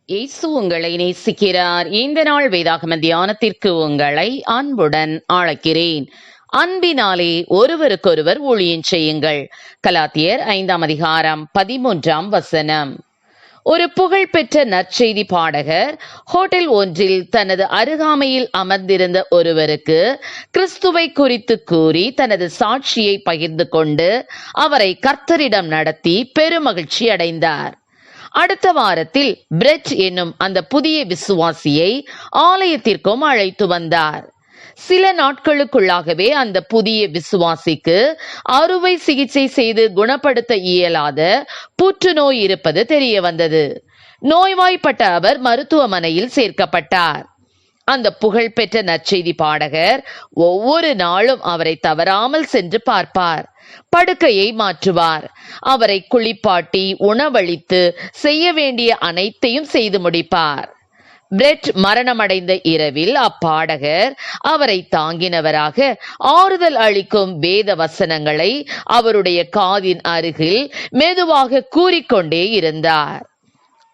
இயேசு உங்களை நேசிக்கிறார். இந்த நாள் வேதாகம தியானத்திற்கு உங்களை அன்புடன் அழைக்கிறேன். அன்பினாலே ஒருவருக்கொருவர் ஊழியம் செய்யுங்கள். கலாத்தியர் 5:13 ஒரு புகழ்பெற்ற நற்செய்தி பாடகர் ஹோட்டல் ஒன்றில் தனது அருகாமையில் அமர்ந்திருந்த ஒருவருக்கு கிறிஸ்துவை குறித்து கூறி தனது சாட்சியை பகிர்ந்து கொண்டு அவரை கர்த்தரிடம் நடத்தி பெருமகிழ்ச்சி அடைந்தார். அடுத்த வாரத்தில் பிரெட் என்னும் அந்த புதிய விசுவாசியை ஆலயத்திற்கும் அழைத்து வந்தார். சில நாட்களுக்குள்ளாகவே அந்த புதிய விசுவாசிக்கு அறுவை சிகிச்சை செய்து குணப்படுத்த இயலாத புற்றுநோய் இருப்பது தெரிய வந்தது. நோய்வாய்ப்பட்ட அவர் மருத்துவமனையில் சேர்க்கப்பட்டார். அந்த புகழ்பெற்ற நற்செய்தி பாடகர் ஒவ்வொரு நாளும் அவரை தவறாமல் சென்று பார்ப்பார். படுக்கையை மாற்றுவார். அவரை குளிப்பாட்டி உணவளித்து செய்ய வேண்டிய அனைத்தையும் செய்து முடிப்பார். பிரெட் மரணமடைந்த இரவில் அப்பாடகர் அவரை தாங்கினவராக ஆறுதல் அளிக்கும் வேத வசனங்களை அவருடைய காதின் அருகில் மெதுவாக கூறிக்கொண்டே இருந்தார்.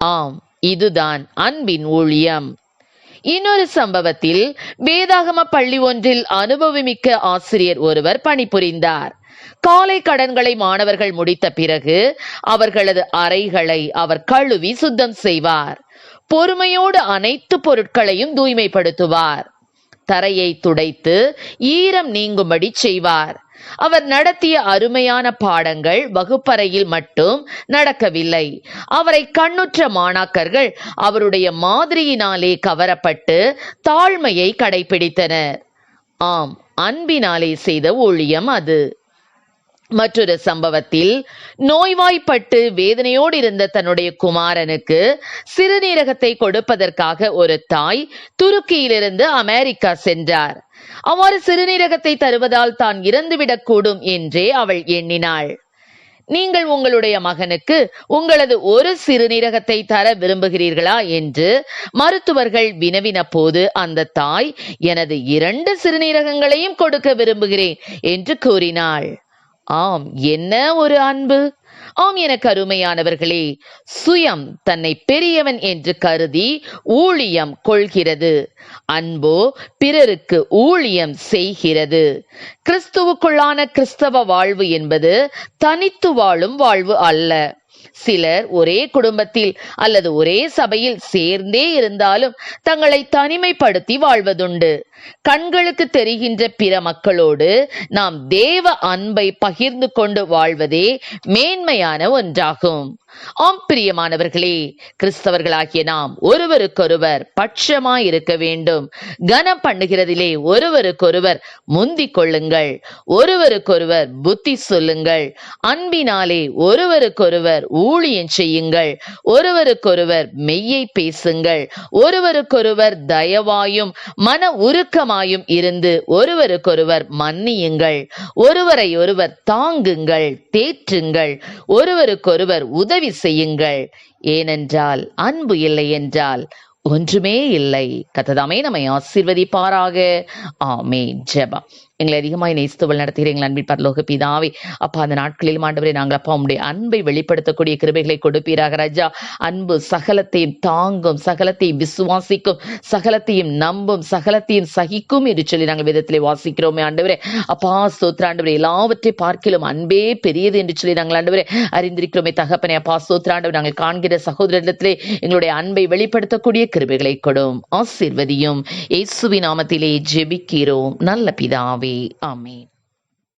ஆம், இதுதான் அன்பின் ஊழியம். இன்னொரு சம்பவத்தில் வேதாகம பள்ளி ஒன்றில் அனுபவமிக்க ஆசிரியர் ஒருவர் பணிபுரிந்தார். காலை கடன்களை மாணவர்கள் முடித்த பிறகு அவர்களது அறைகளை அவர் கழுவி சுத்தம் செய்வார். பொறுமையோடு அனைத்து பொருட்களையும் தூய்மைப்படுத்துவார். தரையை துடைத்து ஈரம் நீங்கும்படி செய்வார். அவர் நடத்திய அருமையான பாடங்கள் வகுப்பறையில் மட்டும் நடக்கவில்லை. அவரை கண்ணுற்ற மாணாக்கர்கள் அவருடைய மாதிரியினாலே கவரப்பட்டு தாழ்மையை கடைபிடித்தனர். ஆம், அன்பினாலே செய்த ஊழியம் அது. மற்றொரு சம்பவத்தில் நோய்வாய்ப்பட்டு வேதனையோடு இருந்த தன்னுடைய குமாரனுக்கு சிறுநீரகத்தை கொடுப்பதற்காக ஒரு தாய் துருக்கியிலிருந்து அமெரிக்கா சென்றார். அவ்வாறு சிறுநீரகத்தை தருவதால் தான் இறந்துவிடக் கூடும் என்றே அவள் எண்ணினாள். நீங்கள் உங்களுடைய மகனுக்கு உங்களது ஒரு சிறுநீரகத்தை தர விரும்புகிறீர்களா என்று மருத்துவர்கள் வினவின போது அந்த தாய், எனது 2 சிறுநீரகங்களையும் கொடுக்க விரும்புகிறேன் என்று கூறினாள். ஆம், என்ன ஒரு அன்பு! ஆம், எனக்கு அருமையானவர்களே, சுயம் தன்னை பெரியவன் என்று கருதி ஊழியம் கொள்கிறது. அன்போ பிறருக்கு ஊழியம் செய்கிறது. கிறிஸ்துவுக்குள்ளான கிறிஸ்தவ வாழ்வு என்பது தனித்து வாழும் வாழ்வு அல்ல. சிலர் ஒரே குடும்பத்தில் அல்லது ஒரே சபையில் சேர்ந்தே இருந்தாலும் தங்களை தனிமைப்படுத்தி வாழ்வதுண்டு. கண்களுக்கு தெரிகின்ற பிற மக்களோடு நாம் தேவ அன்பை பகிர்ந்து கொண்டு வாழ்வதே மேன்மையான ஒன்றாகும். ஆம் பிரியமானவர்களே, கிறிஸ்தவர்களாகிய நாம் ஒருவருக்கொருவர் பட்சமாய் இருக்க வேண்டும். கனம் பண்ணுகிறதிலே ஒருவருக்கொருவர் முந்திக் கொள்ளுங்கள். ஒருவருக்கொருவர் புத்தி சொல்லுங்கள். அன்பினாலே ஒருவருக்கொருவர் ஊழியம் செய்யுங்கள். ஒருவருக்கொருவர் மெய்யை பேசுங்கள். ஒருவருக்கொருவர் தயவாயும் மன உருக்கமாயும் இருந்து ஒருவருக்கொருவர் மன்னியுங்கள். ஒருவரை ஒருவர் தாங்குங்கள், தேற்றுங்கள். ஒருவருக்கொருவர் உதவி செய்யுங்கள். ஏனென்றால் அன்பு இல்லை என்றால் ஒன்றுமே இல்லை. கர்த்தர் நம்மை ஆசீர்வதிப்பாராக. ஆமென். ஜெபம். எங்களை அதிகமாய் நேசித்து நடத்துகிற எங்கள் அன்பின் பரலோக பிதாவே, அப்பா, அந்த நாட்களில் ஆண்டவரே நாங்கள் அப்பா உம்முடைய அன்பை வெளிப்படுத்தக்கூடிய கிருபைகளை கொடுப்பீராக ராஜா. அன்பு சகலத்தையும் தாங்கும், சகலத்தையும் விசுவாசிக்கும், சகலத்தையும் நம்பும், சகலத்தையும் சகிக்கும் என்று சொல்லி நாங்கள் வேதத்திலே வாசிக்கிறோமே ஆண்டவரே. அப்பா ஸ்தோத்திர ஆண்டவரே, எல்லாவற்றை பார்க்கிலும் அன்பே பெரியது என்று சொல்லி நாங்கள் ஆண்டவரே அறிந்திருக்கிறோமே தகப்பனே. அப்பா ஸ்தோத்திர ஆண்டவரே, நாங்கள் காண்கிற சகோதரத்திலே எங்களுடைய அன்பை வெளிப்படுத்தக்கூடிய கிருபைகளை கொடும், ஆசீர்வதியும். இயேசுவின் நாமத்திலே ஜெபிக்கிறோம் நல்ல பிதாவே. ஆமென்.